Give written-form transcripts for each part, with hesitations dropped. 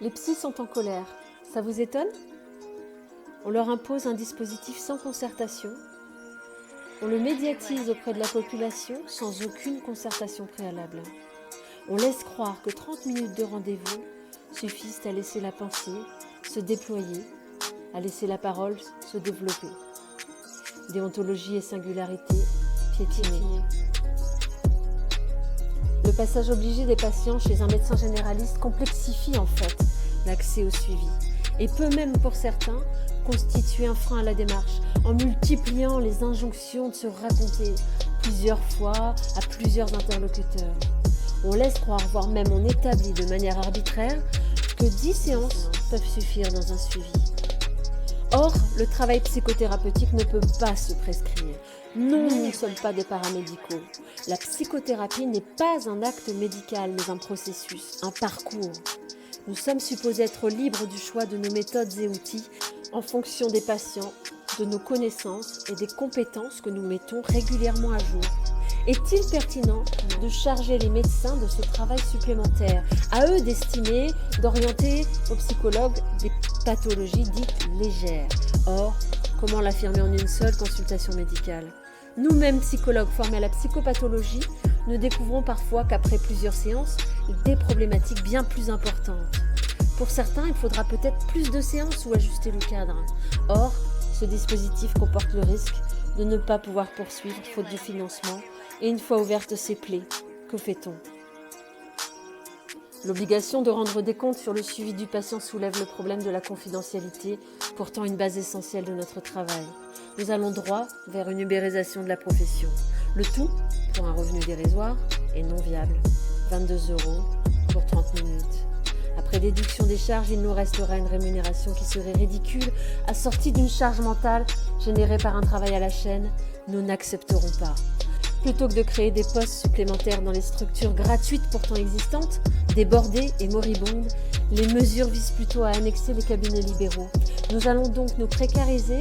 Les psys sont en colère. Ça vous étonne ? On leur impose un dispositif sans concertation. On le médiatise auprès de la population sans aucune concertation préalable. On laisse croire que 30 minutes de rendez-vous suffisent à laisser la pensée se déployer, à laisser la parole se développer. Déontologie et singularité piétinées. Le passage obligé des patients chez un médecin généraliste complexifie en fait l'accès au suivi et peut même pour certains constituer un frein à la démarche en multipliant les injonctions de se raconter plusieurs fois à plusieurs interlocuteurs. On laisse croire, voire même on établit de manière arbitraire que 10 séances peuvent suffire dans un suivi. Or, le travail psychothérapeutique ne peut pas se prescrire. Non, nous ne sommes pas des paramédicaux. La psychothérapie n'est pas un acte médical, mais un processus, un parcours. Nous sommes supposés être libres du choix de nos méthodes et outils en fonction des patients, de nos connaissances et des compétences que nous mettons régulièrement à jour. Est-il pertinent de charger les médecins de ce travail supplémentaire ? À eux d'estimer, d'orienter aux psychologues des pathologies dites légères. Or, comment l'affirmer en une seule consultation médicale ? Nous-mêmes, psychologues formés à la psychopathologie, ne découvrons parfois qu'après plusieurs séances, des problématiques bien plus importantes. Pour certains, il faudra peut-être plus de séances ou ajuster le cadre. Or, ce dispositif comporte le risque de ne pas pouvoir poursuivre faute de financement. Et une fois ouvertes ces plaies, que fait-on ? L'obligation de rendre des comptes sur le suivi du patient soulève le problème de la confidentialité, pourtant une base essentielle de notre travail. Nous allons droit vers une ubérisation de la profession. Le tout pour un revenu dérisoire et non viable. 22 € pour 30 minutes. Après déduction des charges, il nous restera une rémunération qui serait ridicule, assortie d'une charge mentale générée par un travail à la chaîne. Nous n'accepterons pas. Plutôt que de créer des postes supplémentaires dans les structures gratuites pourtant existantes, débordées et moribondes, les mesures visent plutôt à annexer les cabinets libéraux. Nous allons donc nous précariser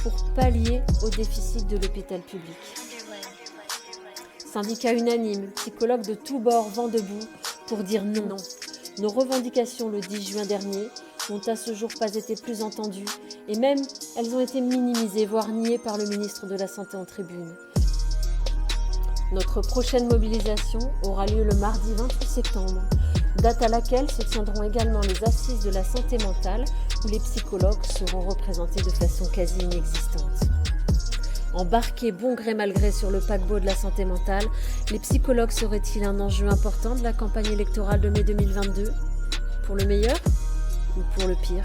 pour pallier au déficit de l'hôpital public. Syndicats unanimes, psychologues de tous bords vent debout pour dire non. Nos revendications le 10 juin dernier n'ont à ce jour pas été plus entendues et même elles ont été minimisées, voire niées par le ministre de la Santé en tribune. Notre prochaine mobilisation aura lieu le mardi 28 septembre, date à laquelle se tiendront également les assises de la santé mentale où les psychologues seront représentés de façon quasi inexistante. Embarqués bon gré mal gré sur le paquebot de la santé mentale, les psychologues seraient-ils un enjeu important de la campagne électorale de mai 2022 ? Pour le meilleur ou pour le pire ?